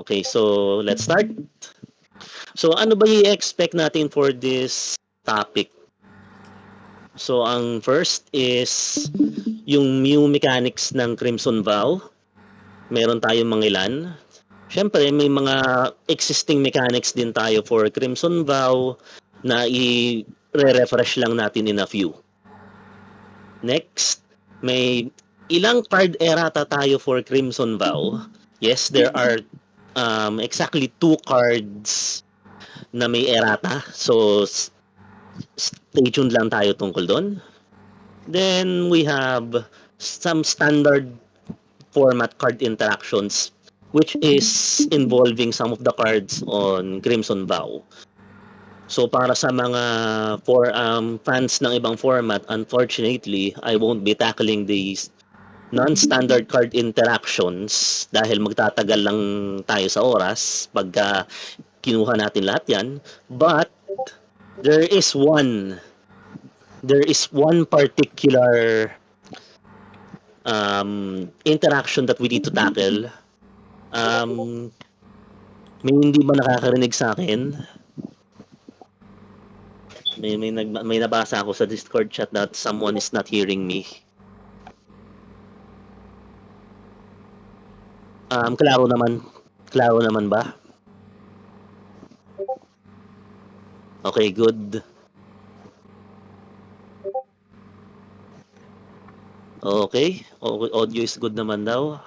Okay, so let's start. So ano ba i-expect natin for this topic? So ang first is yung new mechanics ng Crimson Vow. Meron tayong mga ilan. Siyempre, may mga existing mechanics din tayo for Crimson Vow na i-refresh lang natin in a few. Next, may ilang card errata tayo for Crimson Vow. Yes, there are exactly 2 cards na may errata. So, stay tuned lang tayo tungkol doon. Then, we have some standard format card interactions which is involving some of the cards on Crimson Vow. So para sa mga fans ng ibang format, unfortunately, I won't be tackling these non-standard card interactions dahil magtatagal lang tayo sa oras pagka kinuha natin lahat yan. But there is one particular interaction that we need to tackle. May hindi ba nakakarinig sa akin? May nabasa ako sa Discord chat that someone is not hearing me. Klaro naman. Klaro naman ba? Okay, good. Okay, audio is good naman daw.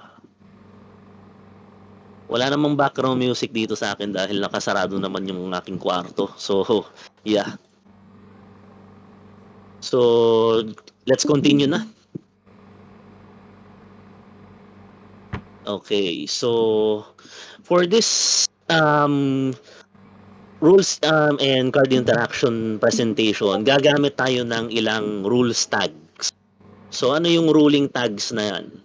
Wala namang background music dito sa akin dahil nakasarado naman yung aking kwarto. So, yeah. So, let's continue na. Okay, so for this rules and card interaction presentation, gagamit tayo ng ilang rules tags. So ano yung ruling tags na yan?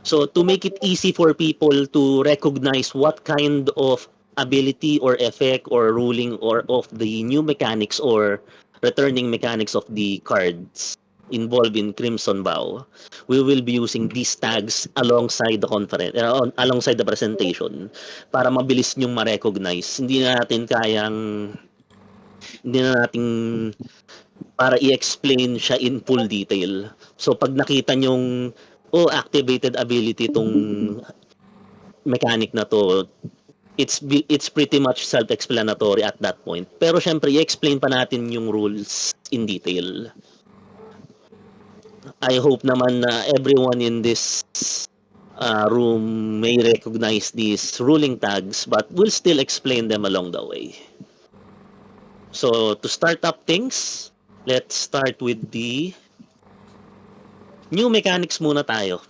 So to make it easy for people to recognize what kind of ability or effect or ruling or of the new mechanics or returning mechanics of the cards involved in Crimson Vow, we will be using these tags alongside the conference, alongside the presentation para mabilis nyong ma-recognize. Hindi na natin para i-explain siya in full detail. So pag nakita nyong activated ability itong mechanic na to, it's pretty much self-explanatory at that point. Pero syempre, i-explain pa natin yung rules in detail. I hope naman na everyone in this room may recognize these ruling tags, but we'll still explain them along the way. So to start up things, let's start with the new mechanics muna tayo.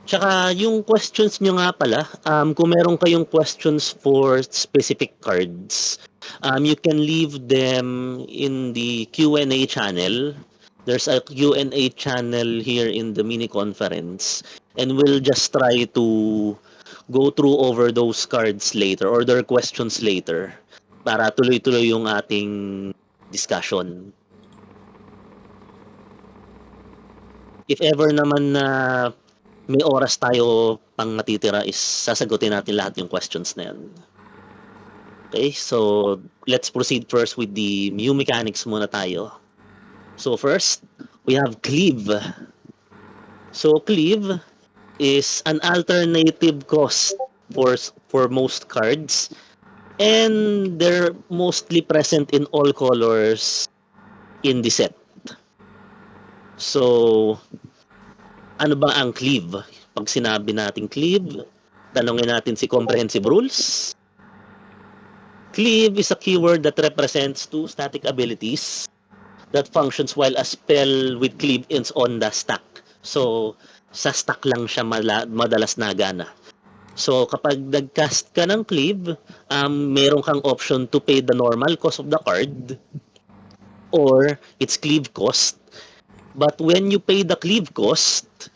Tsaka yung questions nyo nga pala, kung meron kayong questions for specific cards, you can leave them in the Q&A channel. There's a Q&A channel here in the mini conference, and we'll just try to go through over those cards later or their questions later para tuloy-tuloy yung ating discussion. If ever naman na may oras tayo pang natitira is sasagutin natin lahat yung questions na yan. Okay, so let's proceed first with the new mechanics muna tayo. So first, we have Cleave. So Cleave is an alternative cost for most cards, and they're mostly present in all colors in the set. So ano ba ang Cleave? Pag sinabi natin Cleave, tanongin natin si Comprehensive Rules. Cleave is a keyword that represents 2 static abilities that functions while a spell with Cleave is on the stack. So, sa stack lang siya madalas nagana. So, kapag nag-cast ka ng Cleave, meron kang option to pay the normal cost of the card or its Cleave cost. But when you pay the Cleave cost,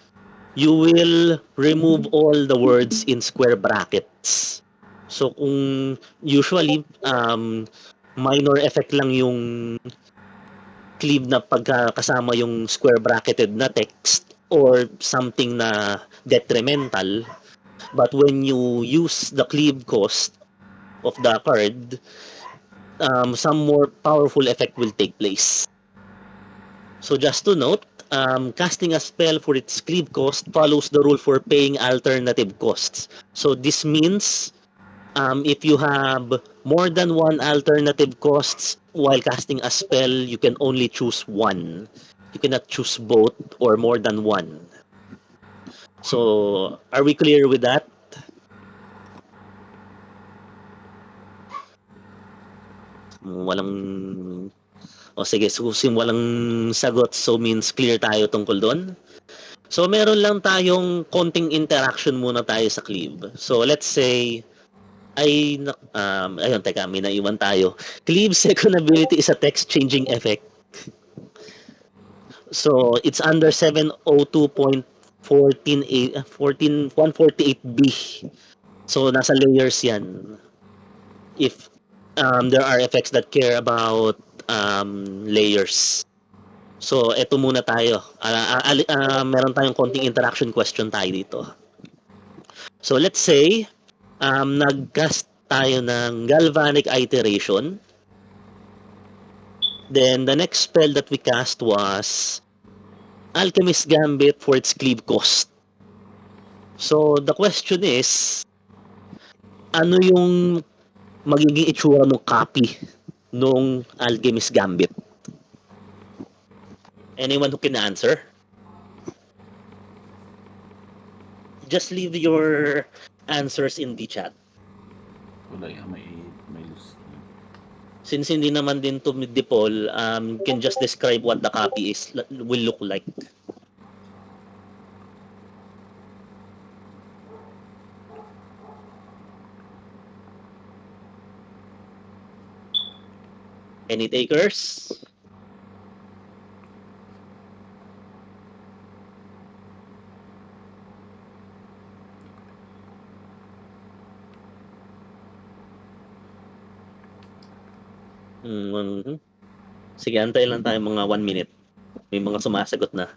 you will remove all the words in square brackets. So kung usually minor effect lang yung Cleave na pagkakasama yung square bracketed na text or something na detrimental. But when you use the cleave cost of the card, some more powerful effect will take place. So just to note, casting a spell for its cleave cost follows the rule for paying alternative costs. So this means if you have more than one alternative costs while casting a spell, you can only choose one. You cannot choose both or more than one. So, are we clear with that? Walang... O sige, susim walang sagot. So means clear tayo tungkol doon. So meron lang tayong konting interaction muna tayo sa Cleave. So let's say, ayun, teka, may naiwan tayo. Cleave second ability is a text-changing effect. So it's under 702.148B. So nasa layers yan. If there are effects that care about layers. So eto muna tayo. Meron tayong konting interaction question tayo dito. So let's say nag-cast tayo ng galvanic iteration. Then the next spell that we cast was Alchemist Gambit for its cleave cost. So the question is, ano yung magiging itsura ng copy nung Alchemist Gambit? Anyone who can answer? Just leave your answers in the chat. Wala yan, may list. Since hindi naman din to mid-poll, can just describe what the copy will look like. Any takers? Sige, antay lang tayo mga 1 minute. May mga sumasagot na.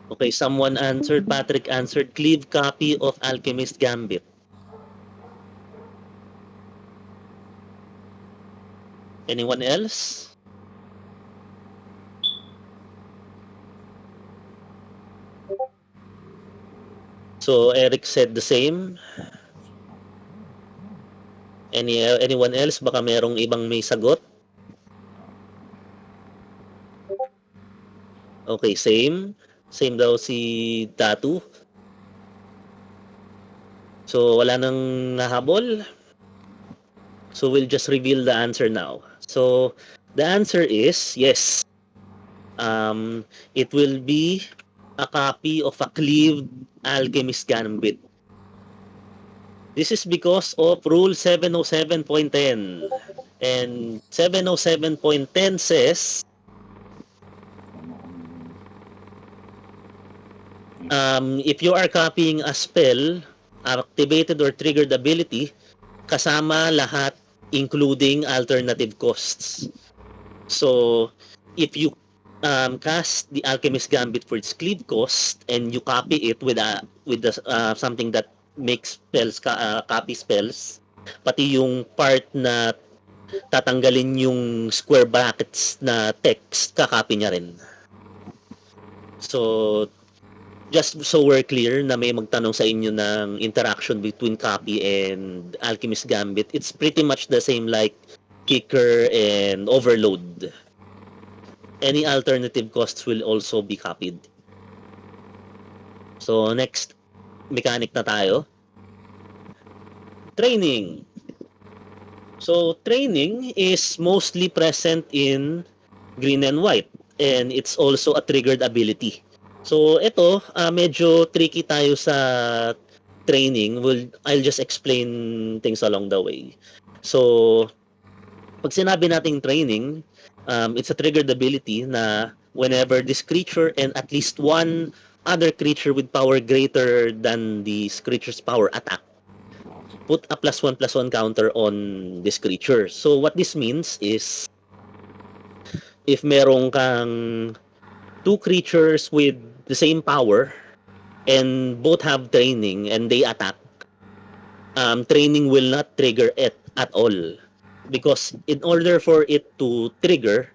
Okay, someone answered. Patrick answered. Cleave copy of Alchemist Gambit. Anyone else? So Eric said the same. Anyone else? Baka merong ibang may sagot. Okay, same. Same daw si Tatu. So wala nang nahabol. So we'll just reveal the answer now. So the answer is yes. It will be a copy of a cleaved Alchemist Gambit. This is because of Rule 707.10. And 707.10 says, if you are copying a spell, activated or triggered ability, kasama lahat including alternative costs. So, if you cast the Alchemist Gambit for its cleave cost and you copy it with something that makes spells copy spells, pati yung part na tatanggalin yung square brackets na text, kakopy niya rin. So just so we're clear na may magtanong sa inyo ng interaction between copy and Alchemist Gambit, it's pretty much the same like Kicker and Overload. Any alternative costs will also be copied. So next mechanic na tayo. Training. So training is mostly present in green and white, and it's also a triggered ability. So ito, medyo tricky tayo sa training. I'll just explain things along the way. So pag sinabi nating training, it's a triggered ability na whenever this creature and at least one other creature with power greater than this creature's power attack, put a +1/+1 counter on this creature. So what this means is if merong kang two creatures with the same power and both have training and they attack, training will not trigger it at all. Because in order for it to trigger,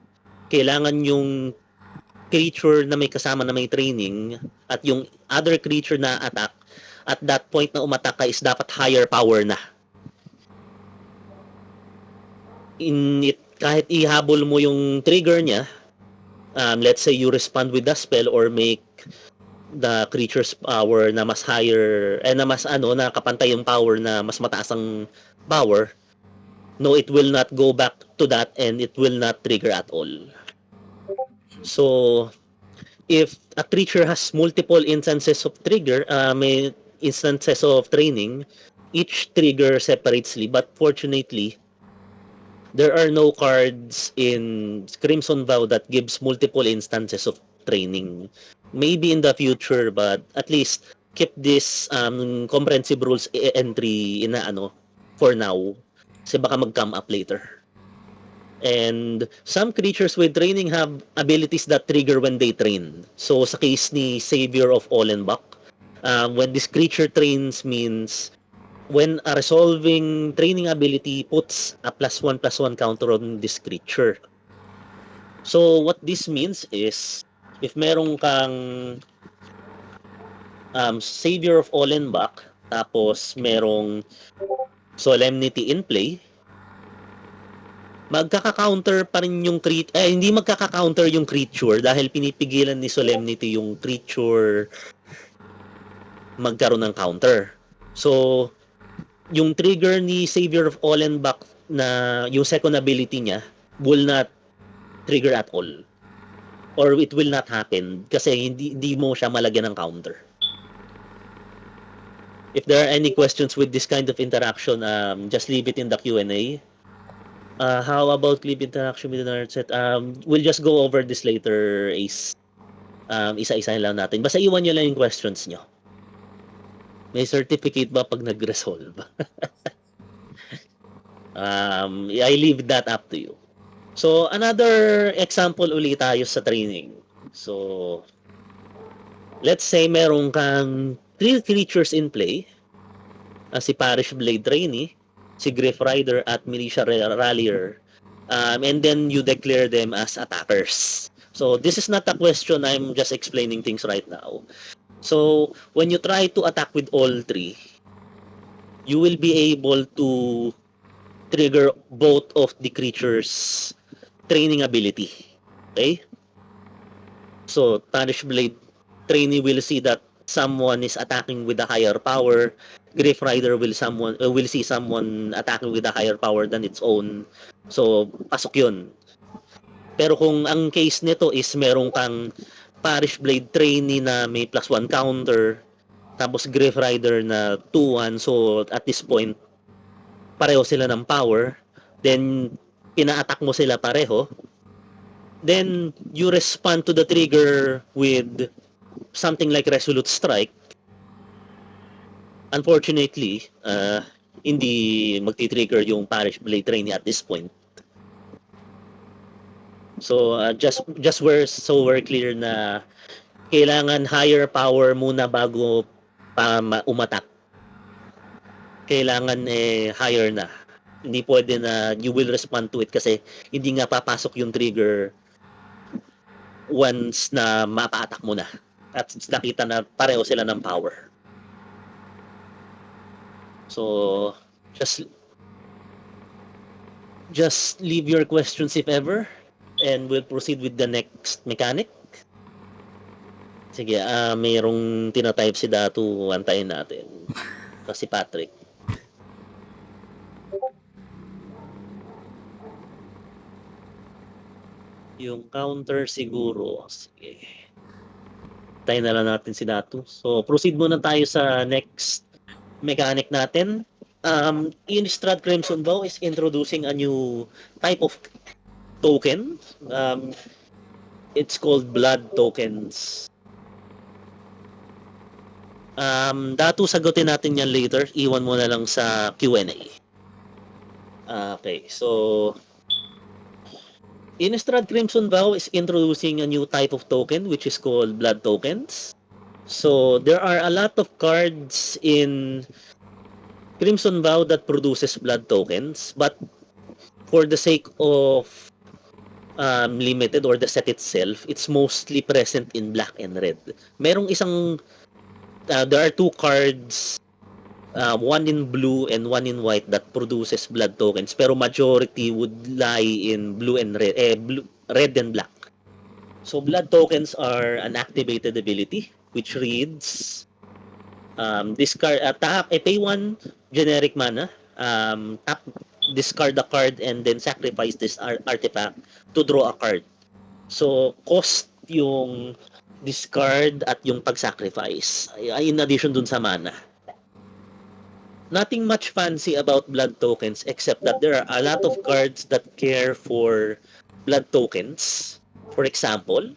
kailangan yung creature na may kasama na may training at yung other creature na attack, at that point na umatak ka is dapat higher power na. Kahit ihabol mo yung trigger niya, let's say you respond with the spell or make the creature's power na mas higher, na mas na kapantay yung power na mas mataas ang power, no, it will not go back to that and it will not trigger at all. So, if a creature has multiple instances of trigger, may instances of training, each trigger separately, but fortunately, there are no cards in Crimson Vow that gives multiple instances of training. Maybe in the future, but at least keep this comprehensive rules entry in for now. Kasi baka mag-come up later. And some creatures with training have abilities that trigger when they train. So sa case ni Savior of Ollenbach, when this creature trains means when a resolving training ability puts a +1/+1 counter on this creature. So what this means is if merong kang Savior of Ollenbach tapos merong Solemnity in play, magkaka-counter pa rin yung hindi magkaka-counter yung creature dahil pinipigilan ni Solemnity yung creature magkaroon ng counter. So, yung trigger ni Savior of Ollenbach na yung second ability niya will not trigger at all. Or it will not happen kasi hindi mo siya malagyan ng counter. If there are any questions with this kind of interaction, just leave it in the Q&A. How about Cleave interaction with the nerd set? We'll just go over this later, Ace. Isa-isa lang natin. Basta iwan nyo lang yung questions nyo. May certificate ba pag nag-resolve? I leave that up to you. So, another example ulit tayo sa training. So, let's say meron kang 3 creatures in play. Si Parish Blade Trainee, si Griff Rider, at Militia Rallier. And then you declare them as attackers. So, this is not a question. I'm just explaining things right now. So, when you try to attack with all 3, you will be able to trigger both of the creatures' training ability. Okay? So, Parish Blade Trainee will see that someone is attacking with a higher power. Griff Rider will see someone attacking with a higher power than its own. So, pasok yun. Pero kung ang case nito is merong kang Parish Blade Trainee na may +1 counter, tapos Griff Rider na 2/1, so at this point, pareho sila ng power, then pina-attack mo sila pareho, then you respond to the trigger with something like Resolute Strike. Unfortunately, hindi magti-trigger yung Parish Blade Trainee at this point. So, just we're clear na kailangan higher power muna bago pa umatak. Kailangan higher na. Hindi pwede na you will respond to it kasi hindi nga papasok yung trigger once na mapa-attack mo na. At nakita na pareho sila ng power. So, just leave your questions if ever and we'll proceed with the next mechanic. Sige, mayroong tinatype si Datu, antayin natin. Kasi Patrick. Yung counter siguro, sige. Tayo na lang natin si Datu. So, proceed muna tayo sa next mechanic natin. Innistrad Crimson Vow is introducing a new type of token. It's called blood tokens. Datu, sagutin natin yan later. Iwan mo na lang sa Q&A. Okay, so Innistrad Crimson Vow is introducing a new type of token which is called blood tokens. So there are a lot of cards in Crimson Vow that produces blood tokens, but for the sake of limited or the set itself, it's mostly present in black and red. There are two cards, one in blue and one in white that produces blood tokens, pero majority would lie in red and black. So blood tokens are an activated ability which reads pay one generic mana, tap discard a card and then sacrifice this artifact to draw a card. So cost yung discard at yung pag-sacrifice in addition dun sa mana. Nothing much fancy about blood tokens except that there are a lot of cards that care for blood tokens. For example,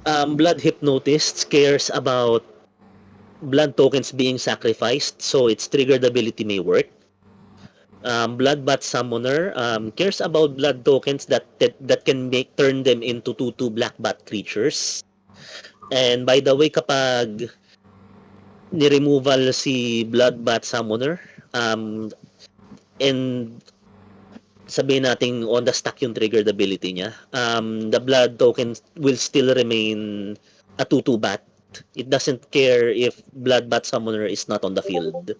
Blood Hypnotist cares about blood tokens being sacrificed, so its triggered ability may work. Bloodbath Summoner cares about blood tokens that can turn them into 2/2 black bat creatures. And by the way, kapag ni-removal si Bloodbath Summoner, and sabihin natin on the stack yung triggered ability niya, the blood token will still remain a 2/2 bat. It doesn't care if Bloodbath Summoner is not on the field.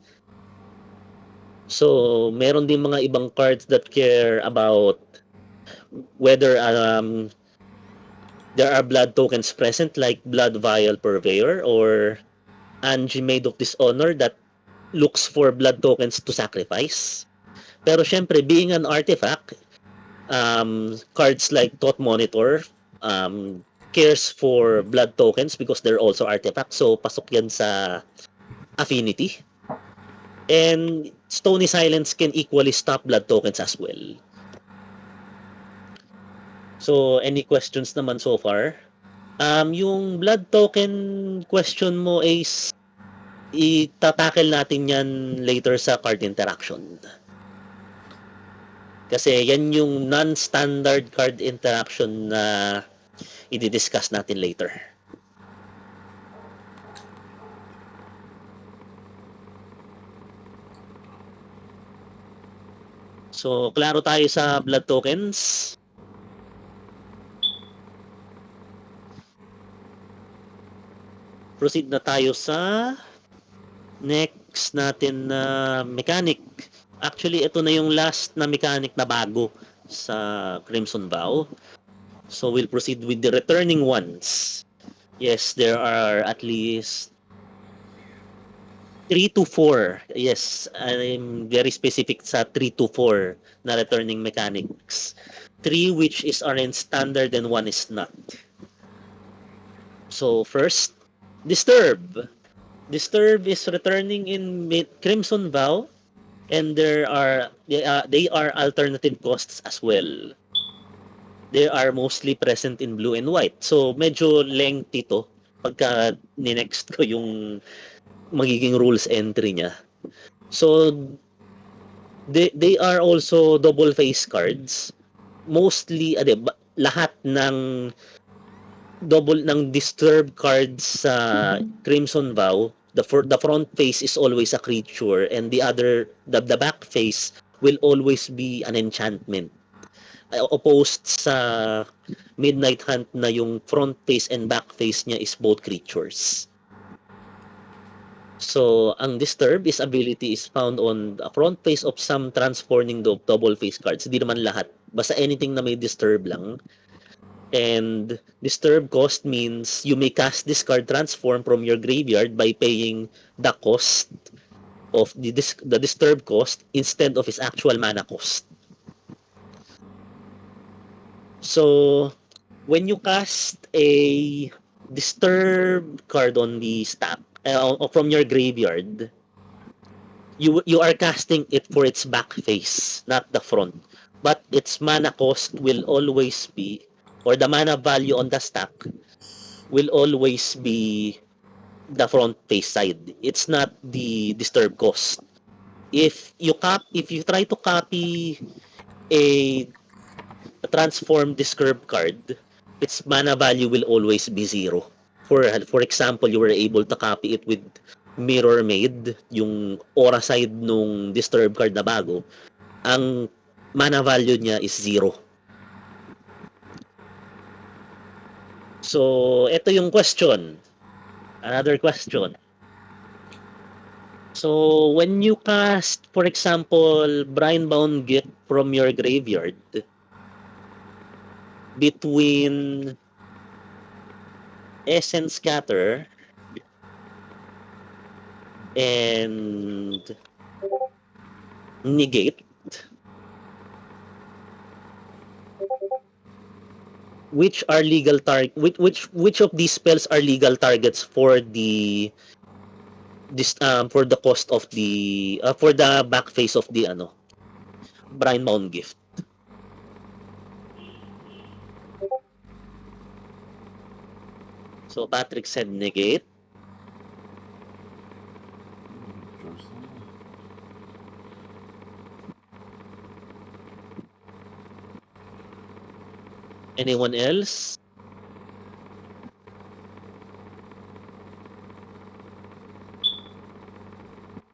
So, meron din mga ibang cards that care about whether there are blood tokens present like Blood Vial Purveyor or Angie Maid of Dishonor that looks for blood tokens to sacrifice. Pero syempre, being an artifact, cards like Thought Monitor cares for blood tokens because they're also artifacts. So, pasok yan sa affinity. And Stony Silence can equally stop blood tokens as well. So, any questions naman so far? Yung blood token question mo is itatakel natin yan later sa card interaction. Kasi yan yung non-standard card interaction na i-discuss natin later. So, klaro tayo sa blood tokens. Proceed na tayo sa next natin na mechanic. Actually, ito na yung last na mechanic na bago sa Crimson Vow. So, we'll proceed with the returning ones. Yes, there are at least 3 to 4. Yes, I'm very specific sa 3 to 4 na returning mechanics. 3 which are in standard and 1 is not. So, first, Disturb. Disturb is returning in Crimson Vow and they are alternative costs as well. They are mostly present in blue and white. So, medyo lengthy to pagka ni-next ko yung magiging rules entry niya. So, they are also double face cards. Mostly, lahat ng disturb cards sa Crimson Vow, the front face is always a creature and the back face will always be an enchantment. Opposed sa Midnight Hunt na yung front face and back face niya is both creatures. So, ang Disturb ability is found on the front face of some transforming double face cards. Hindi naman lahat. Basta anything na may Disturb lang. And Disturb cost means you may cast this card transform from your graveyard by paying the cost of the Disturb cost instead of its actual mana cost. So, when you cast a Disturb card on the stack, from your graveyard, you are casting it for its back face, not the front. But its mana cost will always be, or the mana value on the stack will always be the front face side. It's not the disturb cost. If you try to copy a transform disturb card, its mana value will always be zero. For example, you were able to copy it with Mirror Maid, yung aura side nung disturb card na bago, ang mana value niya is zero. So, ito yung question. Another question. So, when you cast, for example, Brine-bound Gift from your graveyard, between Essence Scatter and Negate, which are legal target? Which of these spells are legal targets for for the cost of the for the back face of the Brine-bound Gift? So Patrick said Negate. Anyone else?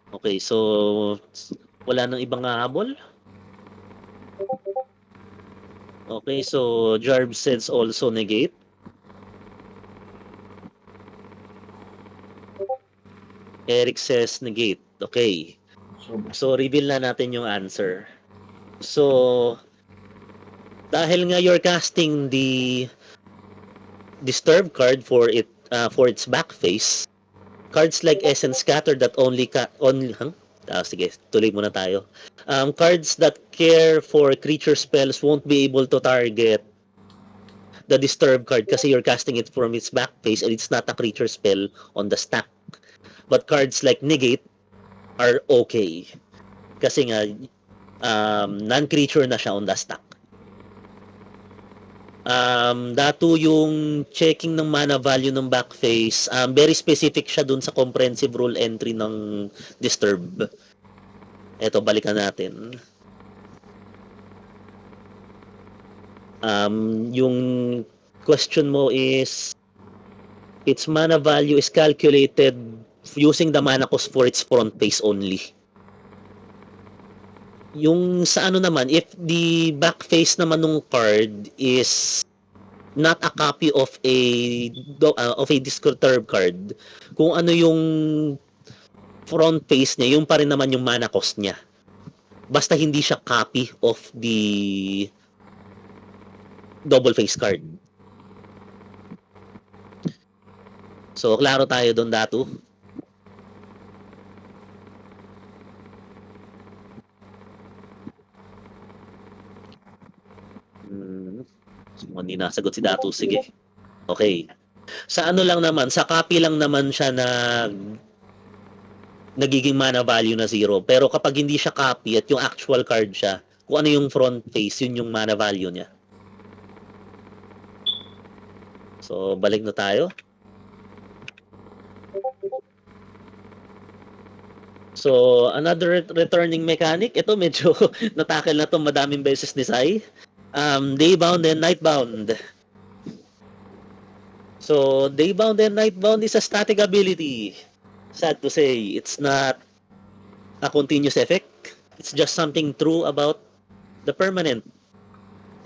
Okay, so wala nang ibang hahabol? Okay, so Jarb says also negate. Eric says negate. Okay. So reveal na natin yung answer. So dahil nga you're casting the disturb card for its back face, cards like Essence Scatter that sige, tuloy muna tayo. Cards that care for creature spells won't be able to target the disturb card kasi you're casting it from its back face and it's not a creature spell on the stack. But cards like negate are okay. Kasi nga non-creature na siya on the stack. Dato yung checking ng mana value ng back face, very specific siya dun sa comprehensive rule entry ng disturb. Eto, balikan natin. Yung question mo is, its mana value is calculated using the mana cost for its front face only. Yung sa ano naman, if the back face naman ng card is not a copy of a disturb card, kung ano yung front face niya, yung pa rin naman yung mana cost niya. Basta hindi siya copy of the double face card. So, klaro tayo doon, Datu. Hindi nasagot si Datu. Sige. Okay. Sa ano lang naman, sa copy lang naman siya na nagiging mana value na zero. Pero kapag hindi siya copy at yung actual card siya, kung ano yung front face, yun yung mana value niya. So, balik na tayo. So, another returning mechanic. Ito medyo natakil na to madaming beses ni Sai. Daybound and Nightbound. So, Daybound and Nightbound is a static ability. Sad to say, it's not a continuous effect. It's just something true about the permanent.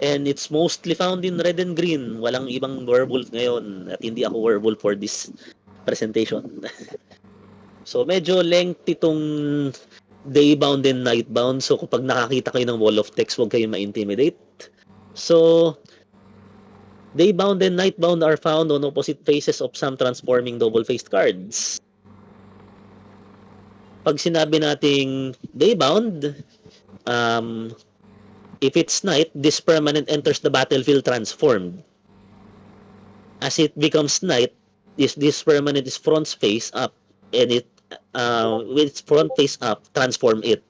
And it's mostly found in red and green. Walang ibang werewolf ngayon. At hindi ako werewolf for this presentation. So, medyo lengthy itong Daybound and Nightbound. So, kapag nakakita kayo ng wall of text, huwag kayong ma-intimidate. So, Daybound and Nightbound are found on opposite faces of some transforming double-faced cards. Pag sinabi nating Daybound, if it's night, this permanent enters the battlefield transformed. As it becomes night, this permanent is front face up, and it with its front face up, transform it.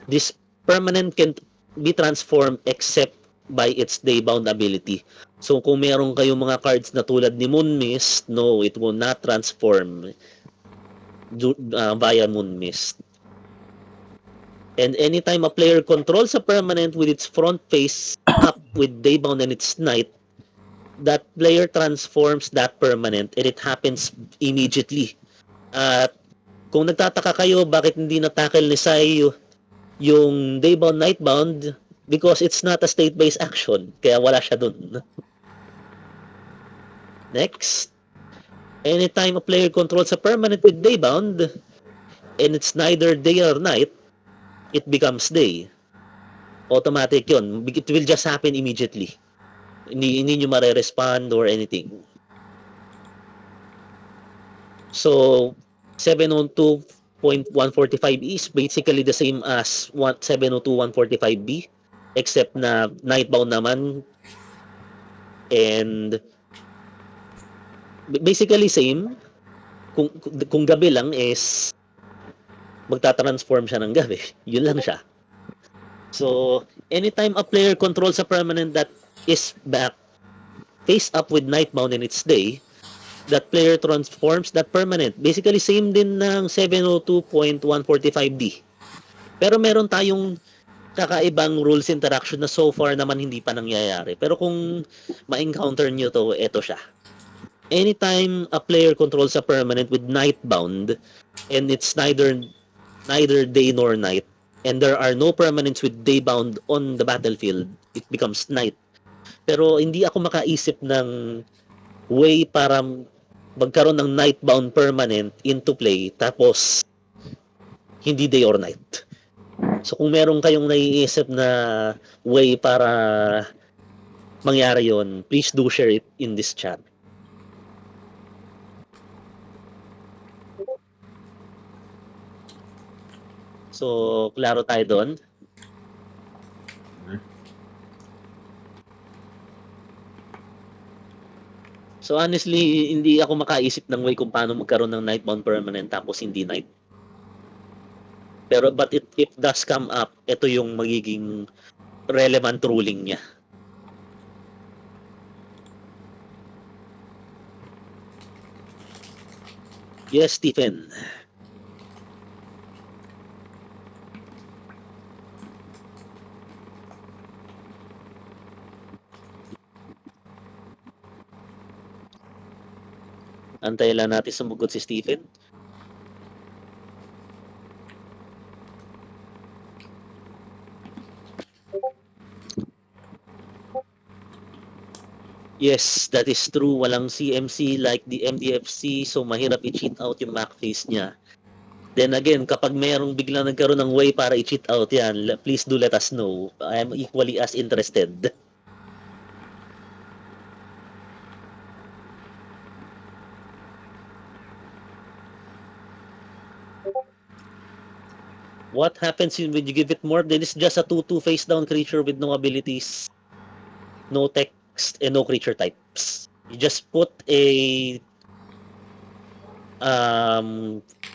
This permanent can be transformed except by its day-bound ability. So kung meron kayong mga cards na tulad ni Moon Mist, no, it will not transform via Moon Mist. And anytime a player controls a permanent with its front face up with Daybound and its Knight, that player transforms that permanent and it happens immediately. At kung nagtataka kayo bakit hindi na-tackle ni Sai yung Daybound Nightbound, because it's not a state-based action, kaya wala siya dun. Next, anytime a player controls a permanent with Daybound and it's neither day or night, it becomes day. Automatic yun. It will just happen immediately. Hindi nyo mare-respond or anything. So, 702.145 is basically the same as 702.145B except na nightbound naman and basically same. Kung gabi lang is magta-transform siya ng gabi. Yun lang siya. So, anytime a player controls a permanent that is back face up with nightbound in its day, that player transforms that permanent. Basically, same din ng 702.145D. Pero meron tayong kakaibang rules interaction na so far naman hindi pa nangyayari. Pero kung ma-encounter nyo to, eto siya. Anytime a player controls a permanent with nightbound and it's neither day nor night, and there are no permanents with daybound on the battlefield, it becomes night. Pero hindi ako makaisip ng way para magkaroon ng nightbound permanent into play tapos hindi day or night. So kung meron kayong naiisip na way para mangyari yon, please do share it in this chat. So, klaro tayo doon. So honestly, hindi ako makaisip ng way kung paano magkaroon ng nightbound permanent tapos hindi night. Pero but it does come up, ito yung magiging relevant ruling niya. Yes, Stephen. Antayin lang natin sumugot si Stephen. Yes, that is true. Walang CMC like the MDFC, so mahirap i-cheat out yung back face niya. Then again, kapag merong biglang nagkaroon ng way para i-cheat out yan, please do let us know. I am equally as interested. What happens when you give it more? Then it's just a 2-2 face down creature with no abilities, no text, and no creature types. You just put a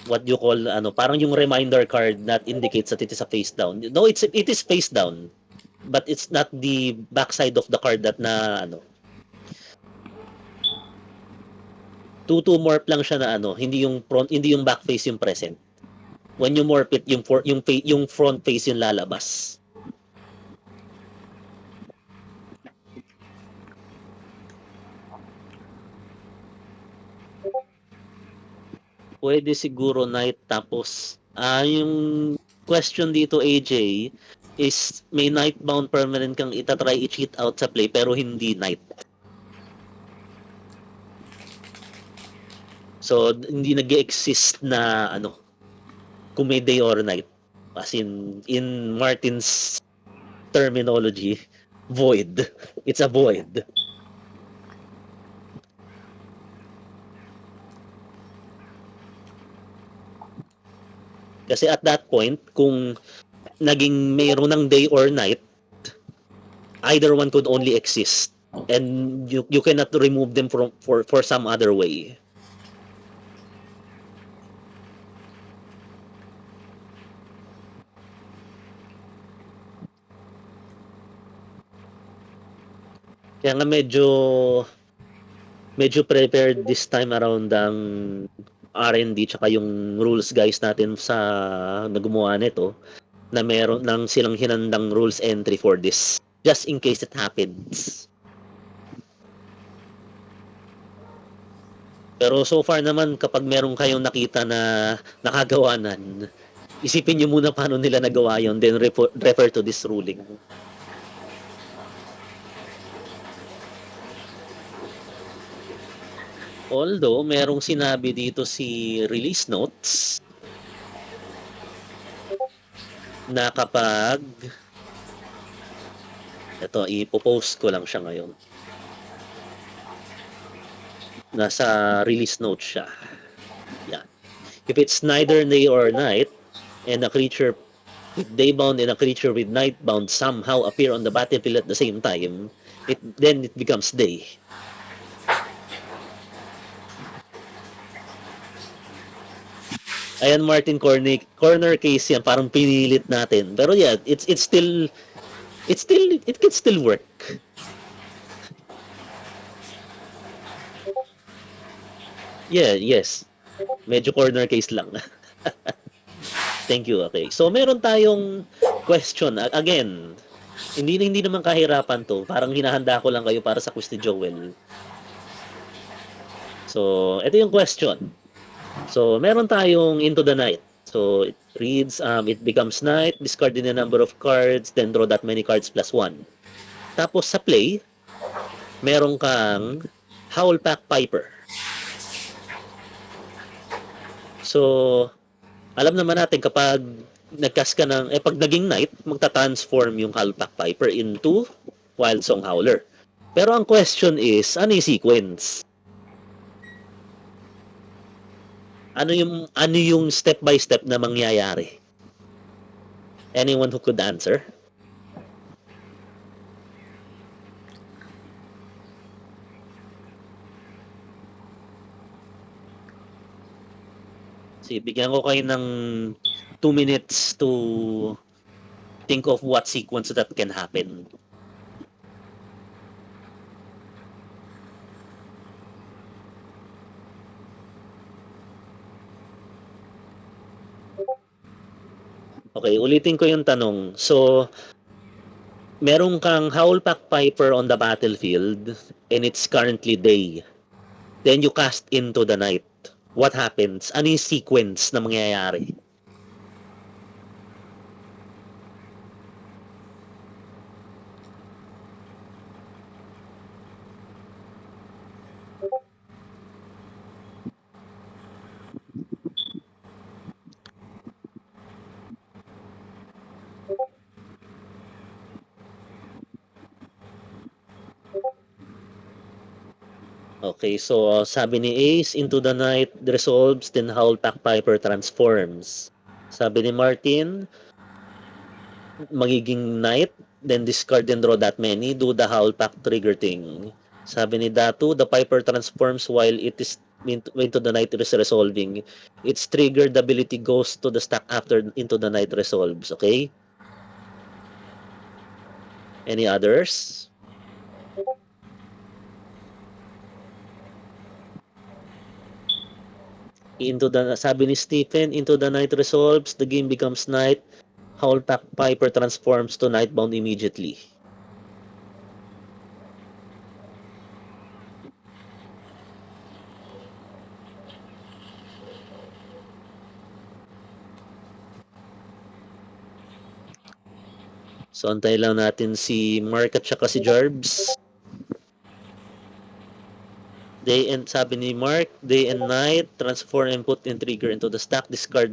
what you call parang yung reminder card that indicates that it is a face down. No, it is face down, but it's not the backside of the card that na 2-2 morph lang siya na hindi yung front, hindi yung back face yung present. When you morph it, yung front face yung lalabas. Pwede siguro night tapos yung question dito AJ is may nightbound permanent kang itatry i-cheat out sa play pero hindi night. So hindi nag-exist na kung may day or night. As in Martin's terminology, void. It's a void. Kasi at that point, kung naging mayroon ng day or night, either one could only exist. And you cannot remove them for some other way. Kaya nga medyo prepared this time around ang R&D tsaka yung rules guys natin sa naggumawa nito na meron nang silang hinandang rules entry for this just in case it happens. Pero so far naman kapag meron kayong nakita na nakagawanan, isipin nyo muna paano nila nagawa yon then refer to this ruling. Although merong sinabi dito si release notes na kapag ito ipopost ko lang siya ngayon. Nasa release notes siya. Yan. If it's neither day or night and a creature with daybound and a creature with nightbound somehow appear on the battlefield at the same time, then it becomes day. Ayan Martin corner case yan, parang pinilit natin. Pero yeah, it can still work. Yeah, yes. Medyo corner case lang. Thank you. Okay. So meron tayong question. Again, hindi naman kahirapan to. Parang hinahanda ko lang kayo para sa quiz ni Joel. So, ito yung question. So, meron tayong Into the Night. So, it reads, it becomes night, discard in a number of cards, then draw that many cards plus 1. Tapos sa play, meron kang Howlpack Piper. So, alam naman natin kapag nagcast ka ng, pag naging night, magta-transform yung Howlpack Piper into Wildsong Howler. Pero ang question is, ano yung sequence? Ano yung step by step na mangyayari? Anyone who could answer? Sige, bigyan ko kayo ng 2 minutes to think of what sequence that can happen. Okay, ulitin ko yung tanong. So, meron kang Howlpack Piper on the battlefield and it's currently day. Then you cast Into the Night. What happens? Ano yung sequence na mangyayari? Okay, so sabi ni Ace, Into the Night resolves, then Howlpack Piper transforms. Sabi ni Martin, magiging Night, then discard and draw that many, do the Howlpack trigger thing. Sabi ni Datu, the Piper transforms while it is into the Night is resolving. Its triggered ability goes to the stack after Into the Night resolves, okay? Any others? Sabi ni Stephen, Into the Night resolves, the game becomes night, Howlpack Piper transforms to Nightbound immediately. So, antay lang natin si Mark at saka si Jarbs. Sabi ni Mark, day and night, transform and put and trigger into the stack, discard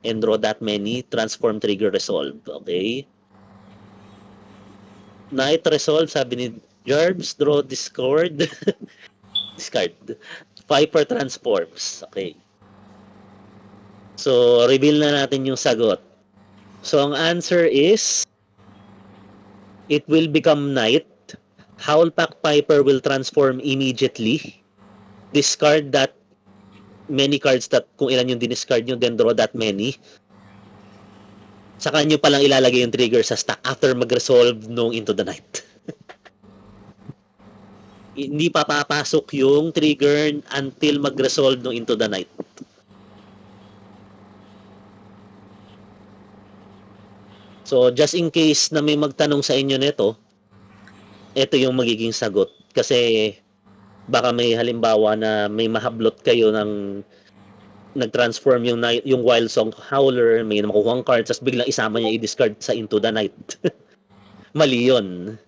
and draw that many, transform, trigger, resolve. Okay? Night resolve, sabi ni Jarbs, draw, discard, discard. Viper transforms. Okay. So, reveal na natin yung sagot. So, ang answer is, it will become night. Howlpack Piper will transform immediately. Discard that many cards that kung ilan yung diniscard nyo, then draw that many. Saka nyo palang ilalagay yung trigger sa stack after mag-resolve nung Into the Night. Hindi pa papasok yung trigger until mag-resolve no Into the Night. So, just in case na may magtanong sa inyo nito, ito yung magiging sagot. Kasi, baka may halimbawa na may mahablot kayo ng nag-transform yung Wild Song Howler, may makukuha card, tapos biglang isama niya i-discard sa Into the Night. Mali yun.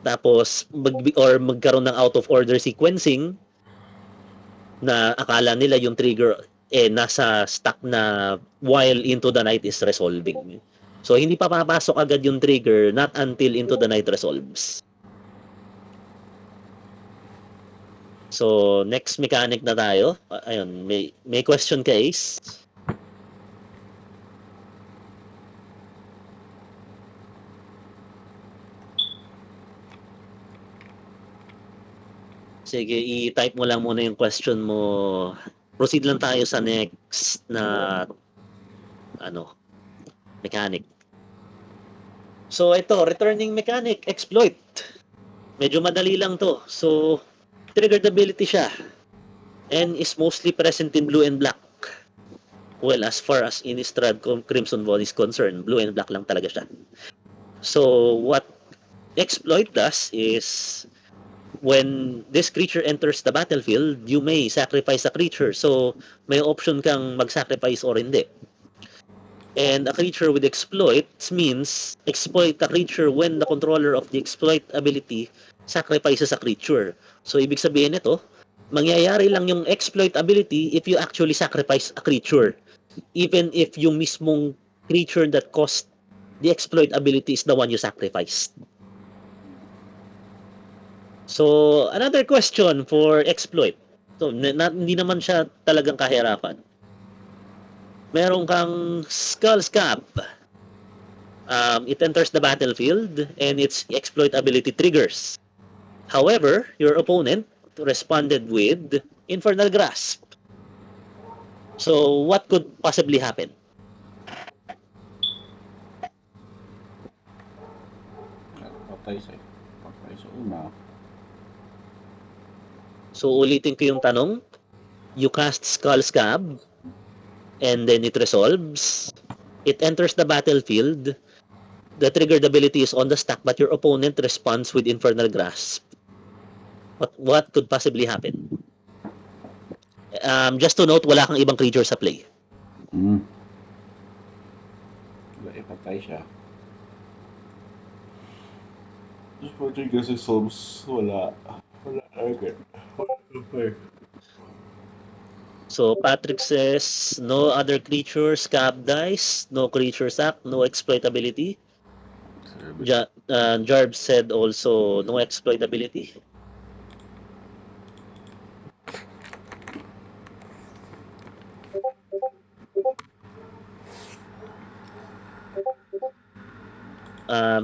Tapos, magkaroon ng out of order sequencing na akala nila yung trigger nasa stack na while Into the Night is resolving. So, hindi pa papasok agad yung trigger not until Into the Night resolves. So, next mechanic na tayo. Ayun, may question ka, Ace? Sige, i-type mo lang muna yung question mo. Proceed lang tayo sa next na mechanic. So, ito, returning mechanic, exploit. Medyo madali lang to. So, triggered ability siya. And is mostly present in blue and black. Well, as far as Innistrad Crimson Void is concerned, blue and black lang talaga siya. So, what exploit does is when this creature enters the battlefield, you may sacrifice a creature. So, may option kang mag-sacrifice or hindi. And a creature with exploits means exploit a creature when the controller of the exploit ability sacrifices a creature. So, ibig sabihin nito, mangyayari lang yung exploit ability if you actually sacrifice a creature. Even if yung mismong creature that cost the exploit ability is the one you sacrificed. So, another question for exploit. So, hindi naman siya talagang kahirapan. Meron kang Skull Scab. It enters the battlefield and its exploit ability triggers. However, your opponent responded with Infernal Grasp. So, what could possibly happen? Patay sa una. So, ulitin ko yung tanong. You cast Skull Scab and then it resolves. It enters the battlefield. The triggered ability is on the stack but your opponent responds with Infernal Grasp. What could possibly happen? Just to note, wala kang ibang creature sa play. Patay siya. Just patay kasi subs, wala agad. Okay. So Patrick says, no other creature, scab dice, no creature sack, no exploit ability. Jarb said also, no exploit ability.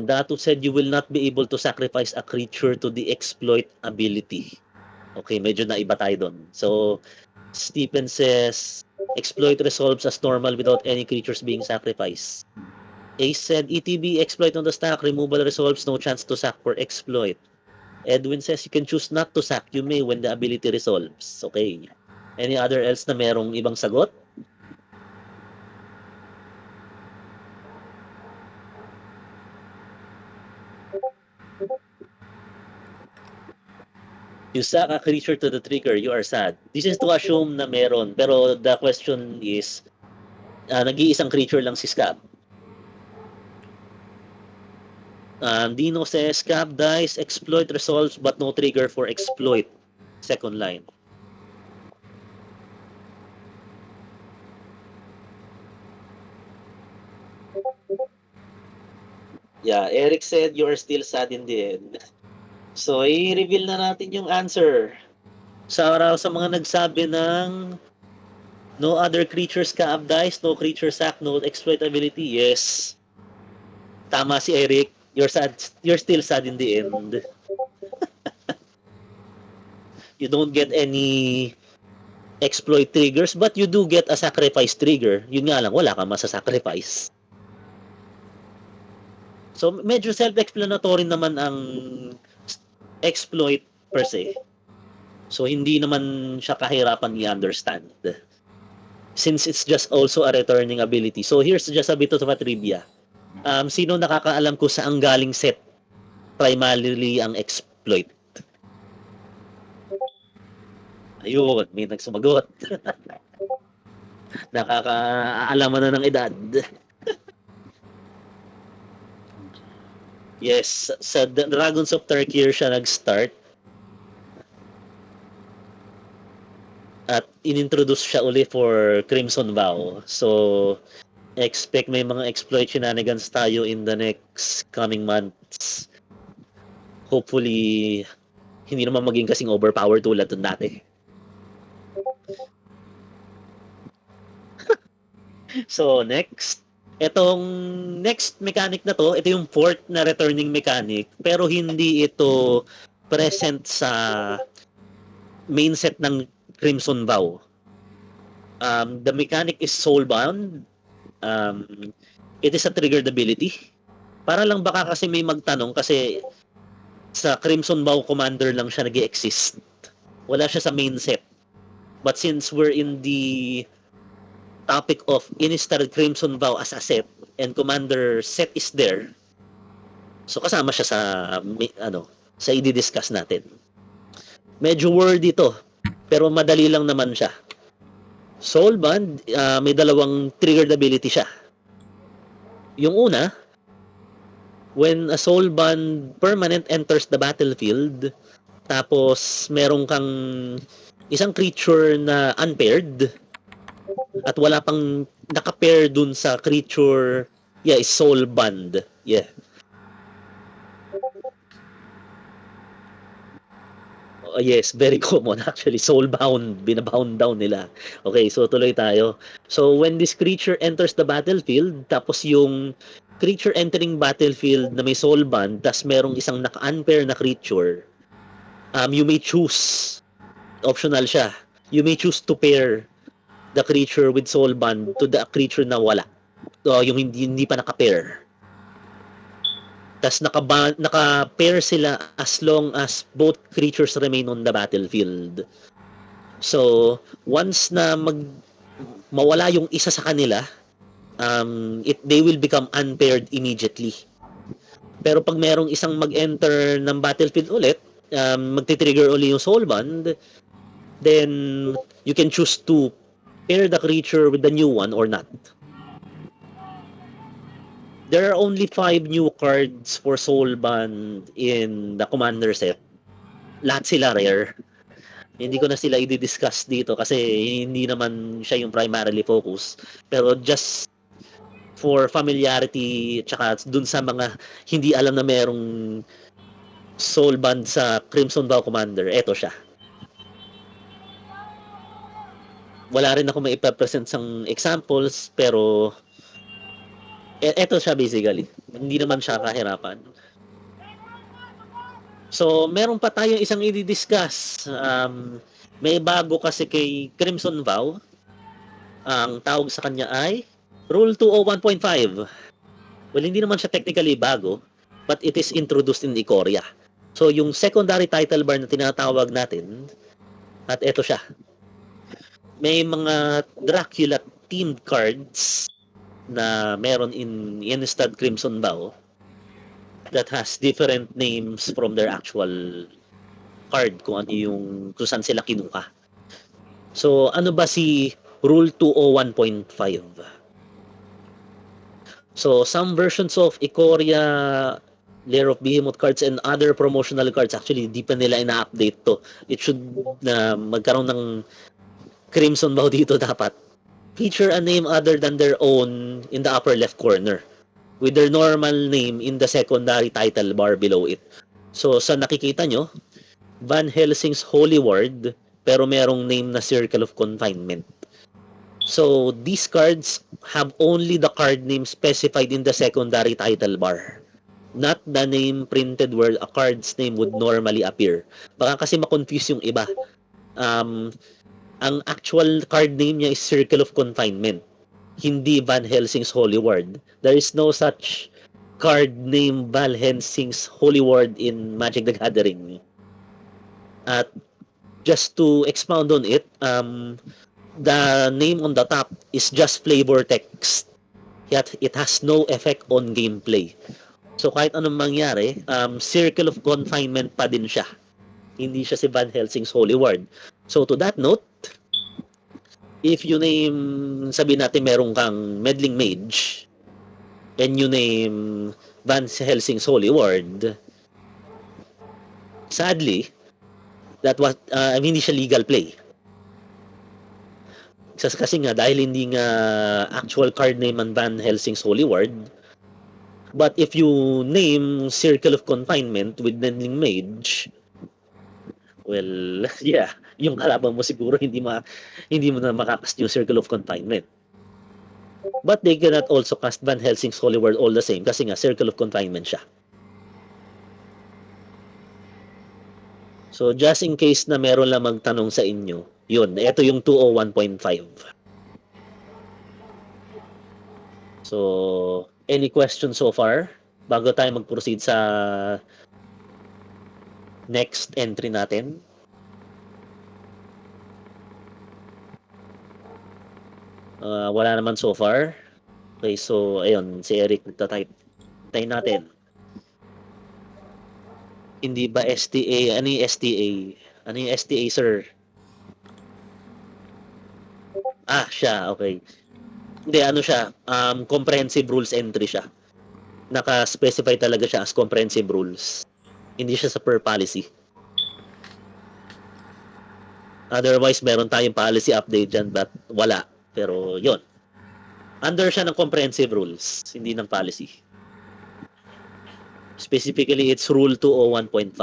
Datu said you will not be able to sacrifice a creature to the exploit ability. Okay, medyo naiba tayo doon. So, Stephen says, exploit resolves as normal without any creatures being sacrificed. Ace said, ETB, exploit on the stack, removal resolves, no chance to sack for exploit. Edwin says, you can choose not to sack, you may when the ability resolves. Okay. Any other else na merong ibang sagot? You sack a creature to the trigger, you are sad. This is to assume na meron. Pero the question is, nag-iisang creature lang si Scab. Dino says, Scab dies, exploit resolves, but no trigger for exploit. Second line. Yeah, Eric said, you are still sad in the end. So, i-reveal na natin yung answer. Sa mga nagsabi ng no other creatures Scab dies, no creature sack, no exploit ability. Yes. Tama si Eric. You're sad. You're still sad in the end. You don't get any exploit triggers, but you do get a sacrifice trigger. Yun nga lang, wala kang masa-sacrifice. So, medyo self-explanatory naman ang exploit per se. So hindi naman siya kahirapan i-understand. Since it's just also a returning ability. So here's just a bit of a trivia. Sino nakakaalam ko saan galing set primarily ang exploit? Ayun, may nagsumagot. Nakakaalaman na ng edad. Yes, sa Dragons of Tarkir siya nag-start. At inintroduce siya uli for Crimson Vow. So, expect may mga exploit shenanigans tayo in the next coming months. Hopefully, hindi naman maging kasing overpowered tulad ng dati. So, next. Itong next mechanic na to, ito yung fourth na returning mechanic, pero hindi ito present sa main set ng Crimson Vow. The mechanic is soulbound. It is a triggered ability. Para lang baka kasi may magtanong kasi sa Crimson Vow Commander lang siya nag-exist. Wala siya sa main set. But since we're in the topic of Innistrad Crimson Vow as a set and Commander set is there, so kasama siya sa sa i-discuss natin. Medyo wordy ito, pero madali lang naman siya. Soulband, may dalawang triggered ability siya. Yung una, when a soulband permanent enters the battlefield, tapos meron kang isang creature na unpaired at wala pang naka-pair dun sa creature, is soulband. Yeah. Yes, very common actually. Soulbound, binabound down nila. Okay, so tuloy tayo. So when this creature enters the battlefield, tapos yung creature entering battlefield na may soulband, tas merong isang naka-unpair na creature, you may choose, optional siya, you may choose to pair the creature with soulband to the creature na wala. Yung hindi pa naka-pair. Tas naka-pair sila as long as both creatures remain on the battlefield. So, once na mawala yung isa sa kanila, they will become unpaired immediately. Pero pag merong isang mag-enter ng battlefield ulit, magti-trigger uli yung soulband, then you can choose to pair the creature with the new one or not. There are only 5 new cards for Soulband in the Commander set. Lahat sila rare. Hindi ko na sila i-discuss dito kasi hindi naman siya yung primarily focus. Pero just for familiarity, tsaka dun sa mga hindi alam na merong Soulband sa Crimson Vow Commander, eto siya. Wala rin ako maipapresent sang examples, pero eto siya basically. Hindi naman siya kahirapan. So, meron pa tayong isang i-discuss. May bago kasi kay Crimson Vow. Ang tawag sa kanya ay Rule 201.5. Well, hindi naman siya technically bago, but it is introduced in Ikoria. So, yung secondary title bar na tinatawag natin, at eto siya. May mga Dracula themed cards na meron in Innistrad Crimson Vow that has different names from their actual card kung ano yung kung saan sila kinuha. So, ano ba si Rule 201.5? So, some versions of Ikoria, Lair of Behemoth cards and other promotional cards, actually, di pa nila ina-update to. It should magkaroon ng Crimson Vow dito dapat. Feature a name other than their own in the upper left corner with their normal name in the secondary title bar below it. So, sa nakikita nyo, Van Helsing's Holy Word, pero merong name na Circle of Confinement. So, these cards have only the card name specified in the secondary title bar, not the name printed where a card's name would normally appear. Baka kasi makonfuse yung iba. Ang actual card name niya is Circle of Confinement, hindi Van Helsing's Holy Word. There is no such card named Van Helsing's Holy Word in Magic the Gathering. At just to expound on it, the name on the top is just flavor text. Yet it has no effect on gameplay. So kahit anong mangyari, circle of confinement pa din siya. Hindi siya si Van Helsing's Holy Word. So to that note, if you name, sabi natin meron kang meddling mage, and you name Van Helsing's Holy Word, sadly, that was, hindi siya legal play. Kasi nga, dahil hindi nga actual card name ang Van Helsing's Holy Word, but if you name Circle of Confinement with Meddling Mage, well, yeah, yung kalaban mo siguro hindi mo na makakast yung Circle of Confinement. But they cannot also cast Van Helsing's Holy Word all the same kasi nga Circle of Confinement siya. So just in case na meron lang magtanong sa inyo, yun, ito yung 201.5. So, any questions so far? Bago tayo mag-proceed sa next entry natin. Wala naman so far. Okay, so ayun, si Eric nagtatype. Tayo natin. Hindi ba STA? Ano yung STA? Ano yung STA, sir? Siya, okay. Hindi, ano siya, comprehensive rules entry siya. Naka-specify talaga siya as comprehensive rules. Hindi siya sa per policy. Otherwise, meron tayong policy update dyan, but wala. Pero, yon. Under siya ng comprehensive rules, hindi ng policy. Specifically, it's Rule 201.5.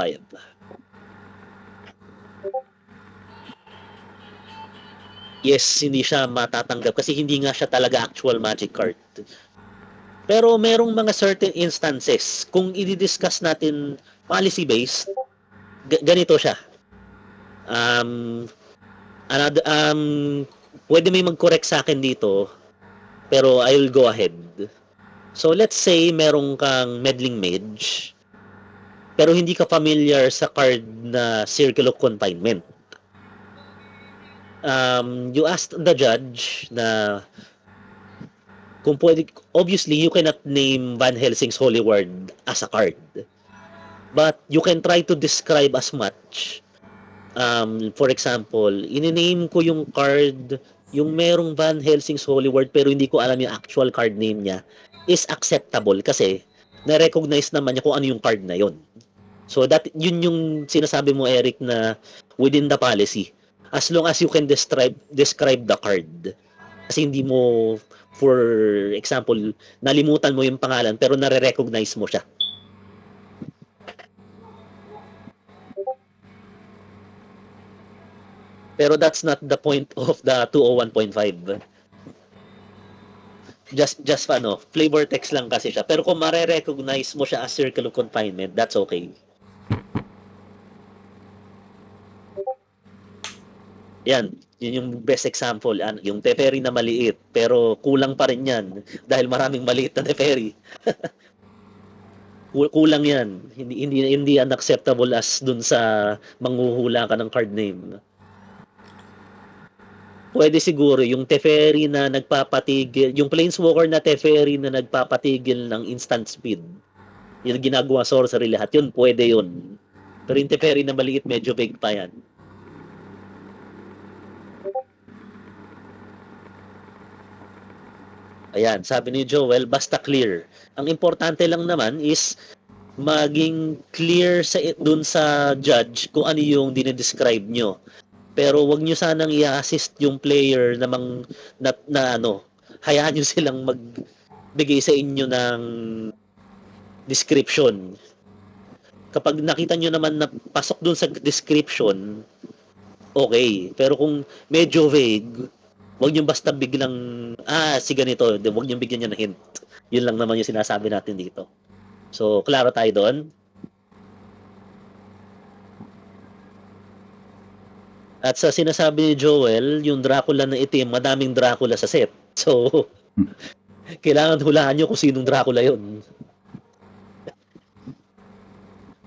Yes, hindi siya matatanggap kasi hindi nga siya talaga actual magic card. Pero merong mga certain instances, kung i-discuss natin policy-based, ganito siya. Pwede may mag-correct sa akin dito, pero I will go ahead. So let's say merong kang meddling mage, pero hindi ka familiar sa card na Circle of Confinement. You asked the judge na kung pwede, obviously you cannot name Van Helsing's Holy Word as a card. But you can try to describe as much. For example, in-name ko yung card, yung merong Van Helsing's Holy Word pero hindi ko alam yung actual card name niya, is acceptable kasi na-recognize naman niya kung ano yung card na yon. So yun yung sinasabi mo, Eric, na within the policy. As long as you can describe the card. Kasi hindi mo, for example, nalimutan mo yung pangalan pero nare-recognize mo siya. Pero that's not the point of the 201.5. Just flavor text lang kasi siya. Pero kung mare-recognize mo siya as Circle of Confinement, that's okay. Yan, yun yung best example. Yung Teferi na maliit, pero kulang pa rin yan dahil maraming maliit na Teferi. Kulang yan. Hindi unacceptable as dun sa manghuhula ka ng card name. Pwede siguro yung Teferi na nagpapatigil, yung Planeswalker na Teferi na nagpapatigil ng instant speed. Yung ginagawa sorcery lahat, yun pwede yun. Pero yung Teferi na maliit, medyo big pa yan. Ayan, sabi ni Joel, basta clear. Ang importante lang naman is maging clear dun sa judge kung ano yung dinedescribe nyo. Pero wag nyo sanang i-assist yung player na hayaan nyo silang magbigay sa inyo ng description. Kapag nakita nyo naman na pasok dun sa description, okay. Pero kung medyo vague, wag nyo basta biglang, si ganito, wag nyo bigyan nyo ng hint. Yun lang naman yung sinasabi natin dito. So, klaro tayo doon. At sa sinasabi ni Joel, yung Dracula na itim, madaming Dracula sa set. So, kailangan hulaan nyo kung sinong Dracula yun.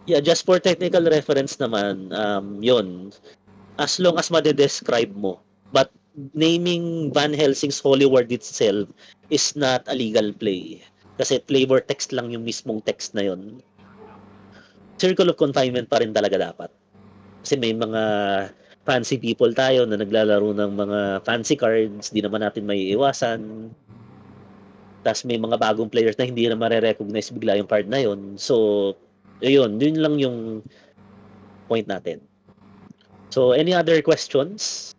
Yeah, just for technical reference naman, yun. As long as made-describe mo. But naming Van Helsing's Holy Word itself is not a legal play. Kasi flavor text lang yung mismong text na yun. Circle of confinement pa rin talaga dapat. Kasi may mga fancy people tayo na naglalaro ng mga fancy cards, di naman natin may iwasan. Tapos may mga bagong players na hindi na mare-recognize bigla yung card na yun. So, yun lang yung point natin. So, any other questions?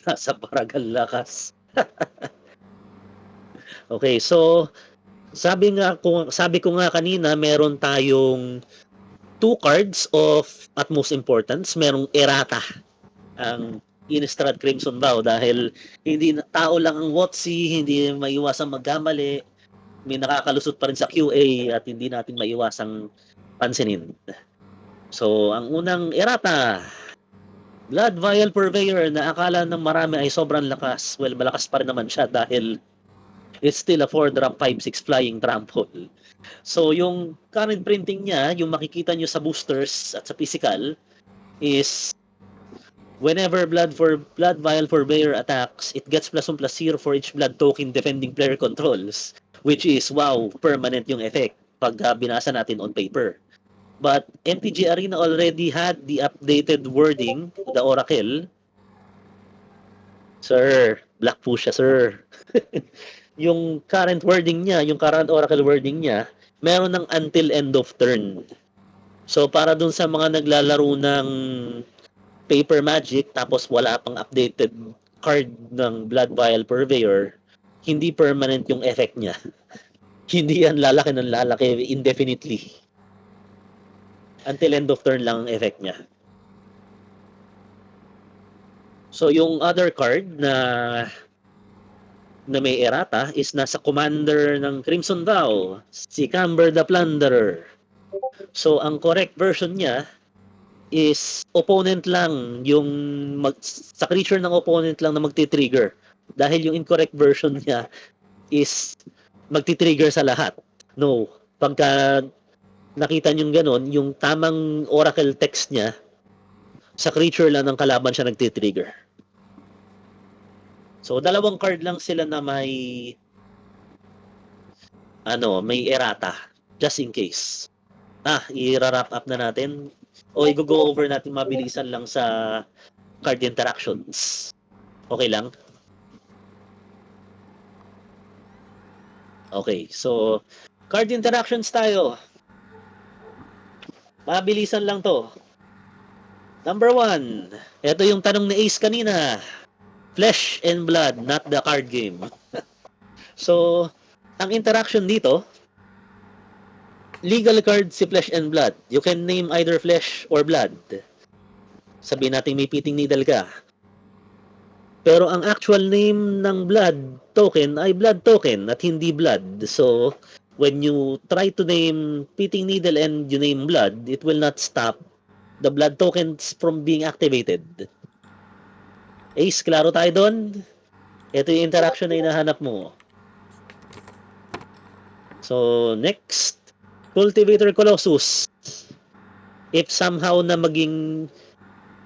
Nasa paragal lakas. Okay, so sabi ko nga kanina, meron tayong two cards of utmost importance. Merong errata ang Innistrad Crimson Vow dahil hindi tao lang ang WotC, hindi maiwasang magkamali. May nakakalusot pa rin sa QA at hindi natin maiwasang pansinin. So, ang unang errata, Blood Vial Purveyor na akala ng marami ay sobrang lakas. Well, malakas pa rin naman siya dahil it's still a 4-drop 5-6 flying trample. So, yung current printing niya, yung makikita nyo sa boosters at sa physical, is whenever blood vial for bearer attacks, it gets +1/+0 for each blood token defending player controls, which is, wow, permanent yung effect pag binasa natin on paper. But MTG Arena already had the updated wording, the Oracle. Sir, black po siya, sir. Yung current wording niya, yung current Oracle wording niya, meron ng until end of turn. So, para dun sa mga naglalaro ng paper magic, tapos wala pang updated card ng Blood Vial Purveyor, hindi permanent yung effect niya. Hindi yan lalaki ng lalaki indefinitely. Until end of turn lang ang effect niya. So, yung other card na may errata is nasa commander ng Crimson Vow, si Camber the Plunderer. So, ang correct version niya is opponent lang yung sa creature ng opponent lang na magti-trigger. Dahil yung incorrect version niya is magti-trigger sa lahat. No. Pagka nakita nyo ganun, yung tamang oracle text niya, sa creature lang ng kalaban siya nagti-trigger. So, dalawang card lang sila na may errata. Just in case. I-wrap up na natin. O i-go over natin mabilisan lang sa card interactions. Okay lang? Okay, so card interactions tayo. Mabilisan lang to. Number 1. Ito yung tanong ni Ace kanina. Flesh and Blood, not the card game. So, ang interaction dito, legal card si Flesh and Blood. You can name either Flesh or Blood. Sabihin natin may Pitting Needle ka. Pero ang actual name ng Blood token ay Blood token at hindi Blood. So, when you try to name Pitting Needle and you name Blood, it will not stop the Blood tokens from being activated. Ace, klaro tayo doon? Ito yung interaction na hinahanap mo. So, next. Cultivator Colossus. If somehow na maging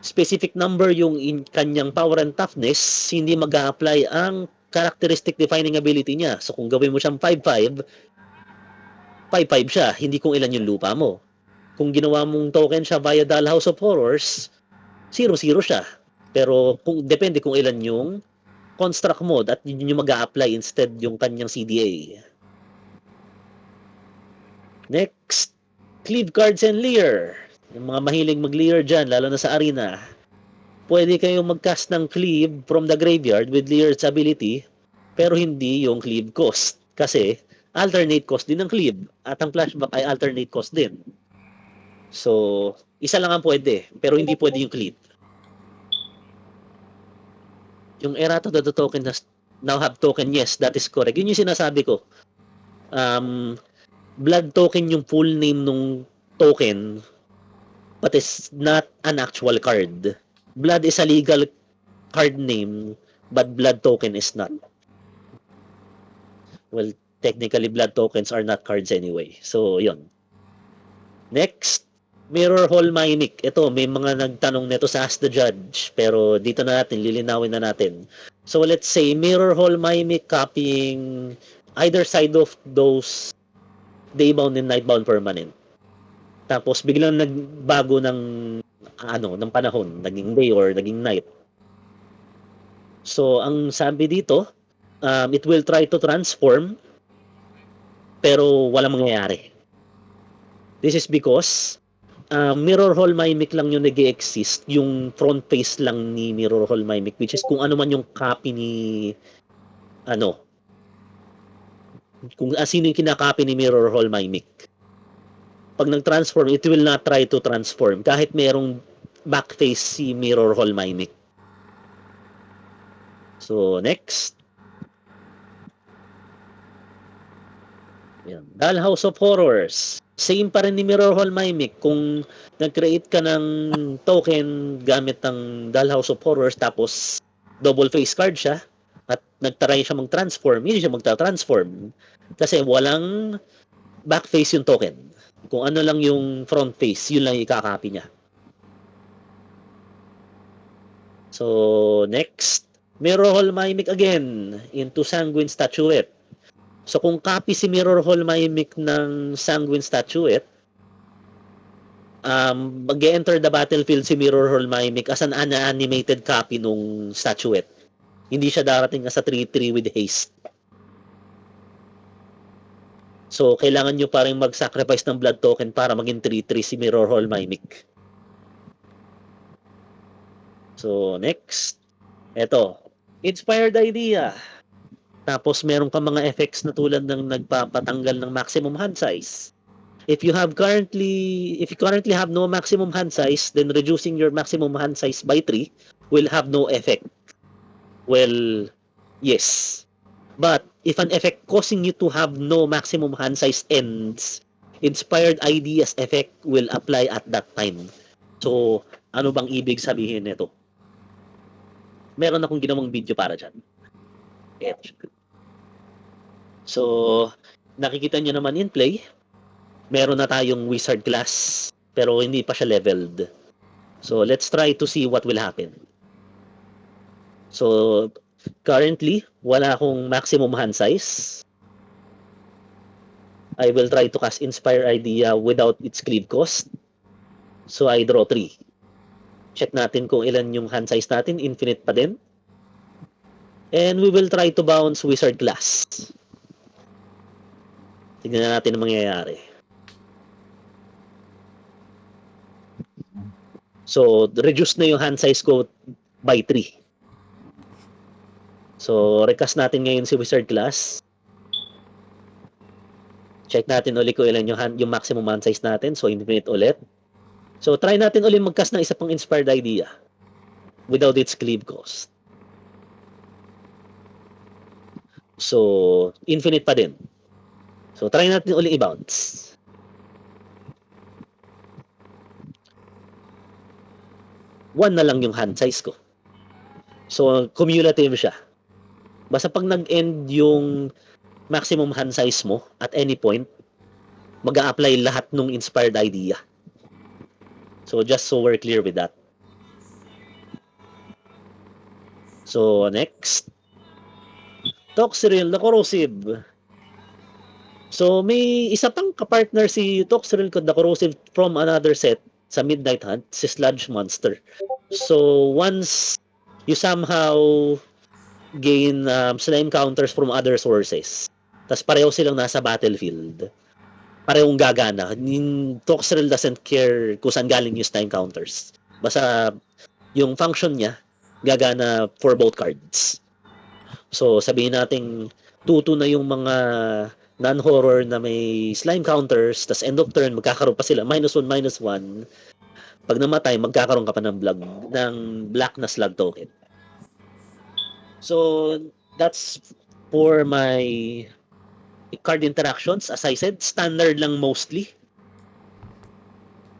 specific number yung kanyang power and toughness, hindi mag-a-apply ang characteristic defining ability niya. So, kung gawin mo siyang 5-5, 5-5 siya, hindi kung ilan yung lupa mo. Kung ginawa mong token siya via Dollhouse of Horrors, 0-0 siya. Pero depende kung ilan yung construct mode at yun yung mag-a-apply instead yung kanyang CDA. Next, Cleave cards and Leer. Yung mga mahilig mag-Leer dyan, lalo na sa arena. Pwede kayong mag-cast ng Cleave from the graveyard with Leer's ability, pero hindi yung Cleave cost. Kasi, alternate cost din ng Cleave. At ang flashback ay alternate cost din. So, isa lang ang pwede, pero hindi pwede yung Cleave. Yung errata the token has now have token, yes, that is correct. Yun yung sinasabi ko. Blood token yung full name nung token, but it's not an actual card. Blood is a legal card name, but blood token is not. Well, technically blood tokens are not cards anyway. So, yun. Next, Mirror Hall Mimic. Ito, may mga nagtanong nito sa Ask the Judge. Pero dito na natin, lilinawin na natin. So, let's say, Mirror Hall Mimic copying either side of those Daybound and Nightbound permanent. Tapos, biglang nagbago ng panahon. Naging day or naging night. So, ang sabi dito, it will try to transform pero walang mangyayari. This is because Mirror Hall Mimic lang yung nag-exist, yung front face lang ni Mirror Hall Mimic, which is kung ano man yung copy ni kung sino yung kinakopy ni Mirror Hall Mimic. Pag nag-transform, it will not try to transform kahit merong back face si Mirror Hall Mimic. So, next. Yan. Dollhouse of Horrors. Same pa rin ni Mirror Hall Mimic. Kung nag-create ka ng token gamit ng Dollhouse of Horrors tapos double face card siya at nagtry siya mag-transform, hindi siya magta-transform kasi walang back face yung token. Kung ano lang yung front face, yun lang ikakopy niya. So, next. Mirror Hall Mimic again into Sanguine Statuette. So, kung copy si Mirror Hall Mimic ng Sanguine Statuette, mag-enter the battlefield si Mirror Hall Mimic as an animated copy nung statuette. Hindi siya darating as a 3-3 with haste. So, kailangan nyo pa rin mag-sacrifice ng blood token para maging 3-3 si Mirror Hall Mimic. So, next. Eto. Inspired Idea. Tapos meron ka mga effects na tulad ng nagpapatanggal ng maximum hand size. If you currently have no maximum hand size, then reducing your maximum hand size by 3 will have no effect. Well, yes. But if an effect causing you to have no maximum hand size ends, Inspired Ideas effect will apply at that time. So, ano bang ibig sabihin nito? Meron akong ginawang video para dyan. So, nakikita nyo naman in play, meron na tayong wizard class, pero hindi pa siya leveled. So, let's try to see what will happen. So, currently, wala akong maximum hand size. I will try to cast Inspire Idea without its cleave cost. So, I draw 3. Check natin kung ilan yung hand size natin. Infinite pa din. And we will try to bounce wizard class. Tignan natin ang mangyayari. So, reduce na yung hand size ko by 3. So, recast natin ngayon si wizard class. Check natin ulit kung ilan yung maximum hand size natin. So, infinite ulit. So, try natin ulit mag-cast ng isa pang Inspired Idea without its cleave cost. So, infinite pa din. So, try natin ulit i-bounce. One na lang yung hand size ko. So, cumulative siya. Basta pag nag-end yung maximum hand size mo at any point, mag-a-apply lahat ng Inspired Idea. So, just so we're clear with that. So, next. Toxrill na Corrosive. So, may isa pang kapartner si Toxrill the Corrosive from another set sa Midnight Hunt, si Sludge Monster. So, once you somehow gain slime counters from other sources, tas pareho silang nasa battlefield, parehong gagana. Toxrill doesn't care kung saan galing yung slime counters. Basta yung function niya, gagana for both cards. So, sabihin natin 2-2 na yung mga non-horror na may slime counters, tas end of turn, magkakaroon pa sila, -1, -1. Pag namatay, magkakaroon ka pa ng black na slug token. So, that's for my card interactions. As I said, standard lang mostly.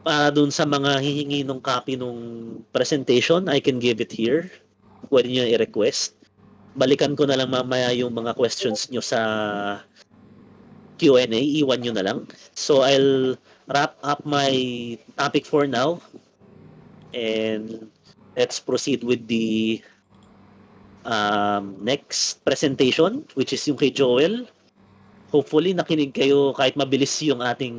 Para dun sa mga hihingi ng copy nung presentation, I can give it here. Pwede nyo i-request. balikan ko na lang mamaya yung mga questions nyo sa Q&A, iwan nyo na lang. So I'll wrap up my topic for now and let's proceed with the next presentation, which is yung kay Joel. Hopefully nakinig kayo kahit mabilis yung ating